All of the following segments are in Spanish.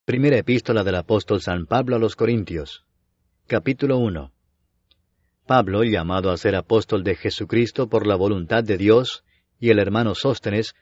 Primera epístola del apóstol San Pablo a los Corintios. Capítulo 1. Pablo, llamado a ser apóstol de Jesucristo por la voluntad de Dios, y el hermano Sóstenes,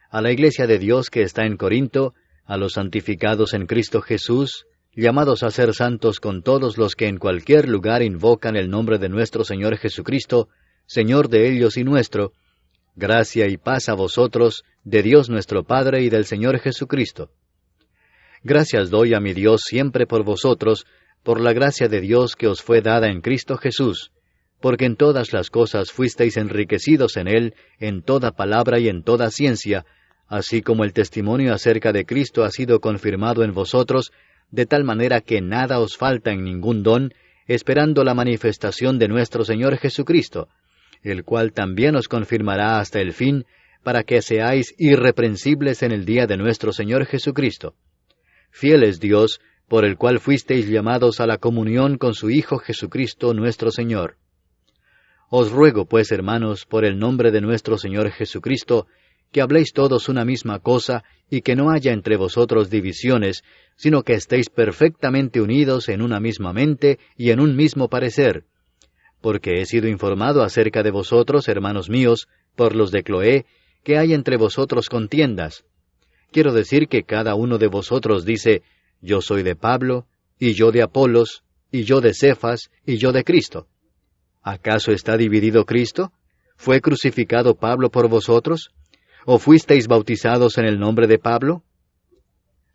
a la iglesia de Dios que está en Corinto, a los santificados en Cristo Jesús, llamados a ser santos con todos los que en cualquier lugar invocan el nombre de nuestro Señor Jesucristo, Señor de ellos y nuestro, gracia y paz a vosotros, de Dios nuestro Padre y del Señor Jesucristo. Gracias doy a mi Dios siempre por vosotros, por la gracia de Dios que os fue dada en Cristo Jesús, porque en todas las cosas fuisteis enriquecidos en Él, en toda palabra y en toda ciencia, así como el testimonio acerca de Cristo ha sido confirmado en vosotros, de tal manera que nada os falta en ningún don, esperando la manifestación de nuestro Señor Jesucristo, el cual también os confirmará hasta el fin, para que seáis irreprensibles en el día de nuestro Señor Jesucristo. Fiel es Dios, por el cual fuisteis llamados a la comunión con su Hijo Jesucristo nuestro Señor. Os ruego, pues, hermanos, por el nombre de nuestro Señor Jesucristo, que habléis todos una misma cosa, y que no haya entre vosotros divisiones, sino que estéis perfectamente unidos en una misma mente y en un mismo parecer. Porque he sido informado acerca de vosotros, hermanos míos, por los de Cloé, que hay entre vosotros contiendas. Quiero decir que cada uno de vosotros dice, yo soy de Pablo, y yo de Apolos, y yo de Cefas, y yo de Cristo. ¿Acaso está dividido Cristo? ¿Fue crucificado Pablo por vosotros? ¿O fuisteis bautizados en el nombre de Pablo?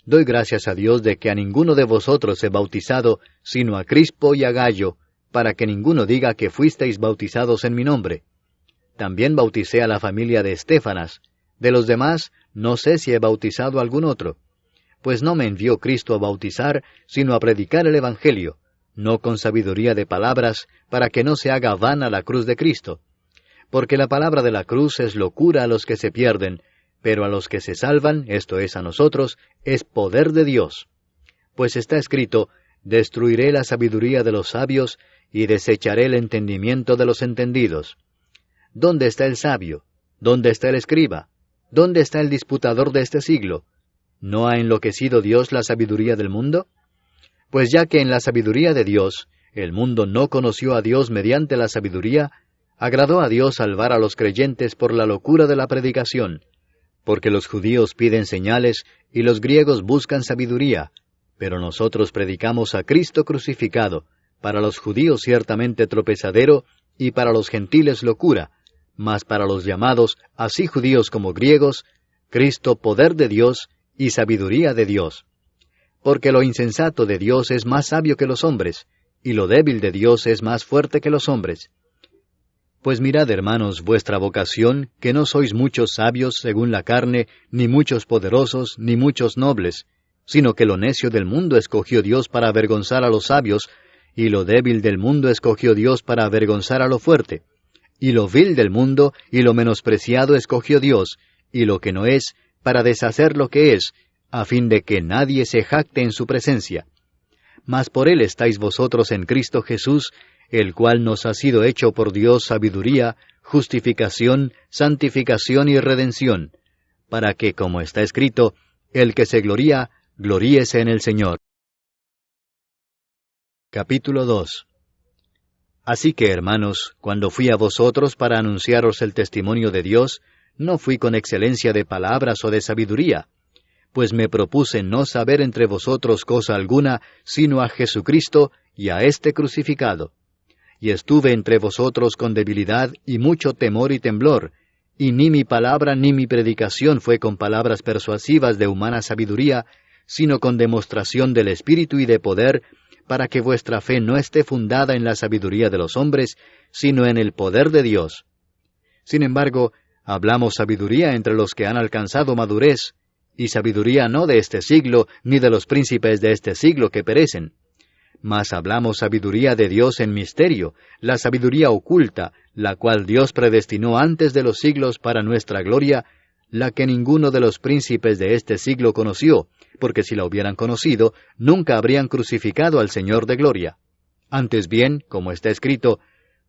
Doy gracias a Dios de que a ninguno de vosotros he bautizado, sino a Crispo y a Gayo, para que ninguno diga que fuisteis bautizados en mi nombre. También bauticé a la familia de Estéfanas. De los demás, no sé si he bautizado a algún otro. Pues no me envió Cristo a bautizar, sino a predicar el Evangelio, no con sabiduría de palabras, para que no se haga vana la cruz de Cristo. Porque la palabra de la cruz es locura a los que se pierden, pero a los que se salvan, esto es a nosotros, es poder de Dios. Pues está escrito, destruiré la sabiduría de los sabios, y desecharé el entendimiento de los entendidos. ¿Dónde está el sabio? ¿Dónde está el escriba? ¿Dónde está el disputador de este siglo? ¿No ha enloquecido Dios la sabiduría del mundo? Pues ya que en la sabiduría de Dios, el mundo no conoció a Dios mediante la sabiduría, agradó a Dios salvar a los creyentes por la locura de la predicación, porque los judíos piden señales y los griegos buscan sabiduría, pero nosotros predicamos a Cristo crucificado, para los judíos ciertamente tropezadero, y para los gentiles locura, mas para los llamados, así judíos como griegos, Cristo poder de Dios y sabiduría de Dios. Porque lo insensato de Dios es más sabio que los hombres, y lo débil de Dios es más fuerte que los hombres. Pues mirad, hermanos, vuestra vocación, que no sois muchos sabios según la carne, ni muchos poderosos, ni muchos nobles, sino que lo necio del mundo escogió Dios para avergonzar a los sabios, y lo débil del mundo escogió Dios para avergonzar a lo fuerte. Y lo vil del mundo y lo menospreciado escogió Dios, y lo que no es, para deshacer lo que es, a fin de que nadie se jacte en su presencia. Mas por él estáis vosotros en Cristo Jesús, el cual nos ha sido hecho por Dios sabiduría, justificación, santificación y redención, para que, como está escrito, el que se gloría, gloríese en el Señor. Capítulo 2. Así que, hermanos, cuando fui a vosotros para anunciaros el testimonio de Dios, no fui con excelencia de palabras o de sabiduría, pues me propuse no saber entre vosotros cosa alguna, sino a Jesucristo y a éste crucificado. Y estuve entre vosotros con debilidad y mucho temor y temblor, y ni mi palabra ni mi predicación fue con palabras persuasivas de humana sabiduría, sino con demostración del Espíritu y de poder, para que vuestra fe no esté fundada en la sabiduría de los hombres, sino en el poder de Dios. Sin embargo, hablamos sabiduría entre los que han alcanzado madurez, y sabiduría no de este siglo, ni de los príncipes de este siglo que perecen. Mas hablamos sabiduría de Dios en misterio, la sabiduría oculta, la cual Dios predestinó antes de los siglos para nuestra gloria, la que ninguno de los príncipes de este siglo conoció, porque si la hubieran conocido, nunca habrían crucificado al Señor de gloria. Antes bien, como está escrito,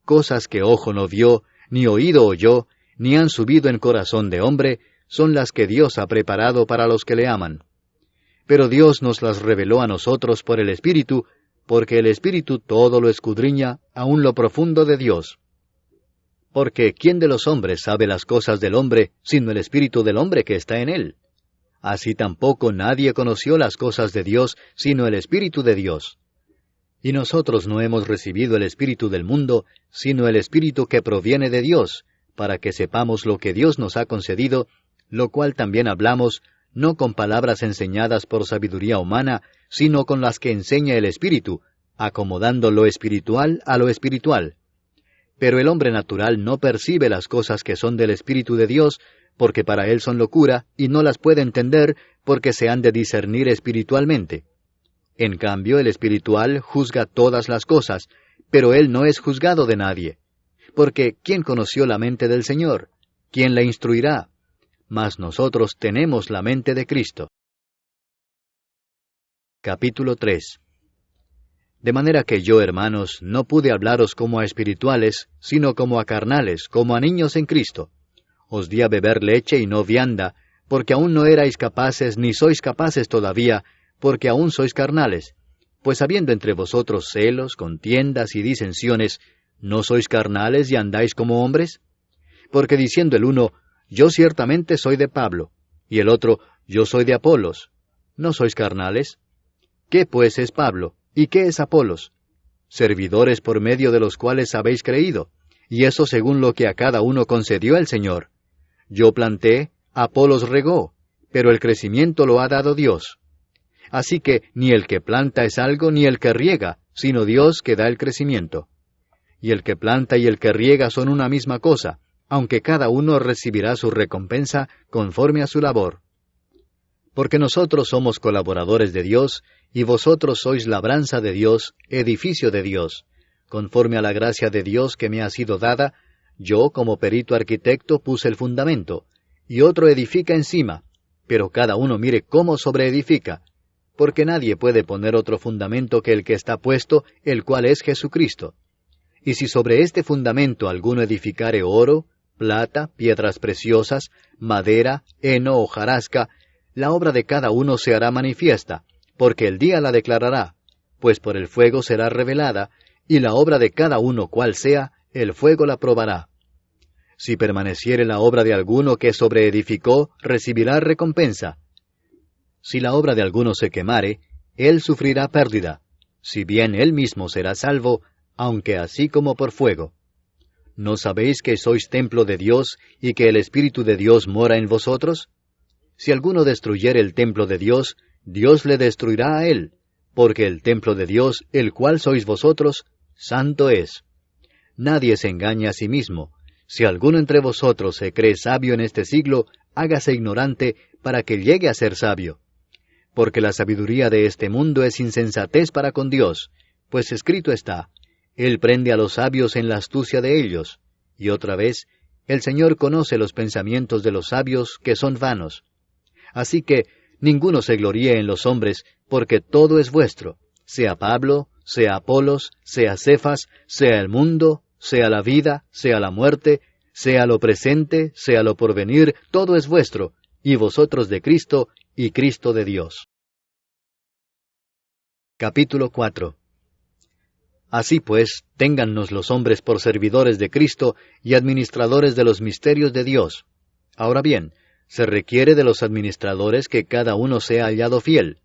cosas que ojo no vio, ni oído oyó, ni han subido en corazón de hombre, son las que Dios ha preparado para los que le aman. pero Dios nos las reveló a nosotros por el Espíritu, porque el Espíritu todo lo escudriña, aun lo profundo de Dios. Porque ¿quién de los hombres sabe las cosas del hombre, sino el Espíritu del hombre que está en él? Así tampoco nadie conoció las cosas de Dios, sino el Espíritu de Dios. Y nosotros no hemos recibido el Espíritu del mundo, sino el Espíritu que proviene de Dios, para que sepamos lo que Dios nos ha concedido, lo cual también hablamos, no con palabras enseñadas por sabiduría humana, sino con las que enseña el Espíritu, acomodando lo espiritual a lo espiritual. Pero el hombre natural no percibe las cosas que son del Espíritu de Dios, porque para él son locura, y no las puede entender, porque se han de discernir espiritualmente. En cambio, el espiritual juzga todas las cosas, pero él no es juzgado de nadie. Porque ¿quién conoció la mente del Señor? ¿Quién la instruirá? Mas nosotros tenemos la mente de Cristo. Capítulo 3. De manera que yo, hermanos, no pude hablaros como a espirituales, sino como a carnales, como a niños en Cristo. Os di a beber leche y no vianda, porque aún no erais capaces, ni sois capaces todavía, porque aún sois carnales. Pues habiendo entre vosotros celos, contiendas y disensiones, ¿no sois carnales y andáis como hombres? Porque diciendo el uno, yo ciertamente soy de Pablo, y el otro, yo soy de Apolos, ¿no sois carnales? ¿Qué pues es Pablo? ¿Y qué es Apolos? Servidores por medio de los cuales habéis creído, y eso según lo que a cada uno concedió el Señor. Yo planté, Apolos regó, pero el crecimiento lo ha dado Dios. Así que ni el que planta es algo, ni el que riega, sino Dios que da el crecimiento. Y el que planta y el que riega son una misma cosa, aunque cada uno recibirá su recompensa conforme a su labor. Porque nosotros somos colaboradores de Dios, y vosotros sois labranza de Dios, edificio de Dios. Conforme a la gracia de Dios que me ha sido dada, yo como perito arquitecto puse el fundamento, y otro edifica encima, pero cada uno mire cómo sobreedifica, porque nadie puede poner otro fundamento que el que está puesto, el cual es Jesucristo. Y si sobre este fundamento alguno edificare oro, plata, piedras preciosas, madera, heno o hojarasca, la obra de cada uno se hará manifiesta, porque el día la declarará, pues por el fuego será revelada, y la obra de cada uno cual sea, el fuego la probará. Si permaneciere la obra de alguno que sobreedificó, recibirá recompensa. Si la obra de alguno se quemare, él sufrirá pérdida, si bien él mismo será salvo, aunque así como por fuego. ¿No sabéis que sois templo de Dios, y que el Espíritu de Dios mora en vosotros? Si alguno destruyere el templo de Dios, Dios le destruirá a él, porque el templo de Dios, el cual sois vosotros, santo es. Nadie se engaña a sí mismo. Si alguno entre vosotros se cree sabio en este siglo, hágase ignorante para que llegue a ser sabio. Porque la sabiduría de este mundo es insensatez para con Dios, pues escrito está, Él prende a los sabios en la astucia de ellos. Y otra vez, el Señor conoce los pensamientos de los sabios que son vanos. Así que ninguno se gloríe en los hombres, porque todo es vuestro, sea Pablo, sea Apolos, sea Cefas, sea el mundo, sea la vida, sea la muerte, sea lo presente, sea lo porvenir, todo es vuestro, y vosotros de Cristo, y Cristo de Dios. Capítulo 4. Así pues, téngannos los hombres por servidores de Cristo y administradores de los misterios de Dios. Ahora bien, se requiere de los administradores que cada uno sea hallado fiel.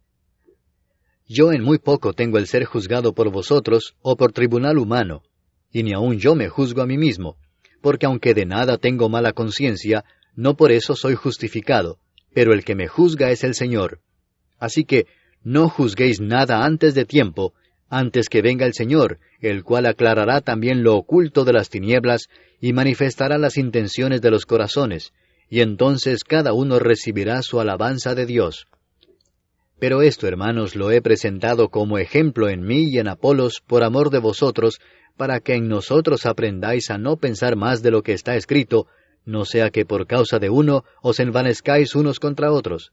Yo en muy poco tengo el ser juzgado por vosotros o por tribunal humano, y ni aun yo me juzgo a mí mismo, porque aunque de nada tengo mala conciencia, no por eso soy justificado, pero el que me juzga es el Señor. Así que no juzguéis nada antes de tiempo, antes que venga el Señor, el cual aclarará también lo oculto de las tinieblas y manifestará las intenciones de los corazones, y entonces cada uno recibirá su alabanza de Dios. Pero esto, hermanos, lo he presentado como ejemplo en mí y en Apolos por amor de vosotros, para que en nosotros aprendáis a no pensar más de lo que está escrito, no sea que por causa de uno os envanezcáis unos contra otros.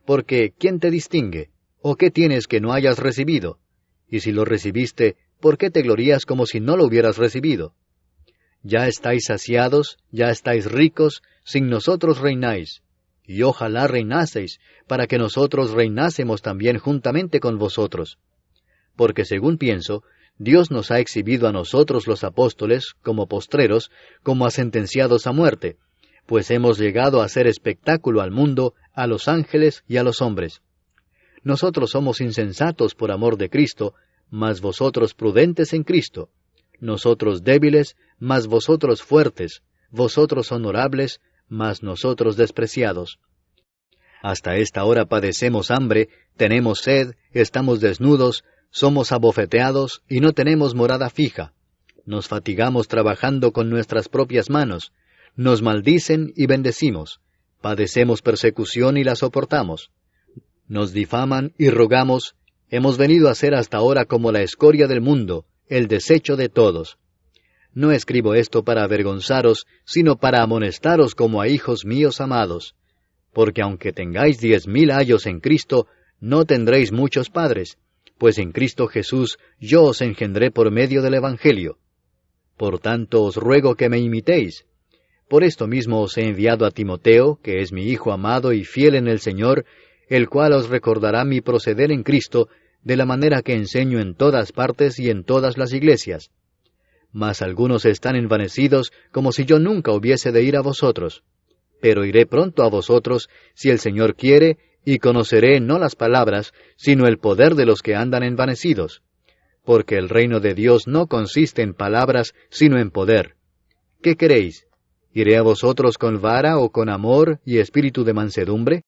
Porque, ¿quién te distingue? ¿O qué tienes que no hayas recibido? Y si lo recibiste, ¿por qué te glorías como si no lo hubieras recibido? Ya estáis saciados, ya estáis ricos, sin nosotros reináis. y ojalá reinaseis, para que nosotros reinásemos también juntamente con vosotros. Porque según pienso, Dios nos ha exhibido a nosotros los apóstoles, como postreros, como a sentenciados a muerte, pues hemos llegado a ser espectáculo al mundo, a los ángeles y a los hombres. Nosotros somos insensatos por amor de Cristo, mas vosotros prudentes en Cristo. Nosotros débiles, mas vosotros fuertes. Vosotros honorables, mas nosotros despreciados. Hasta esta hora padecemos hambre, tenemos sed, estamos desnudos, somos abofeteados y no tenemos morada fija. Nos fatigamos trabajando con nuestras propias manos. Nos maldicen y bendecimos. Padecemos persecución y la soportamos. Nos difaman y rogamos. Hemos venido a ser hasta ahora como la escoria del mundo, el desecho de todos. No escribo esto para avergonzaros, sino para amonestaros como a hijos míos amados. Porque aunque tengáis 10,000 ayos en Cristo, no tendréis muchos padres, pues en Cristo Jesús yo os engendré por medio del Evangelio. Por tanto os ruego que me imitéis. Por esto mismo os he enviado a Timoteo, que es mi hijo amado y fiel en el Señor, el cual os recordará mi proceder en Cristo, de la manera que enseño en todas partes y en todas las iglesias. Mas algunos están envanecidos, como si yo nunca hubiese de ir a vosotros. Pero iré pronto a vosotros, si el Señor quiere, y conoceré no las palabras, sino el poder de los que andan envanecidos. Porque el reino de Dios no consiste en palabras, sino en poder. ¿Qué queréis? ¿Iré a vosotros con vara o con amor y espíritu de mansedumbre?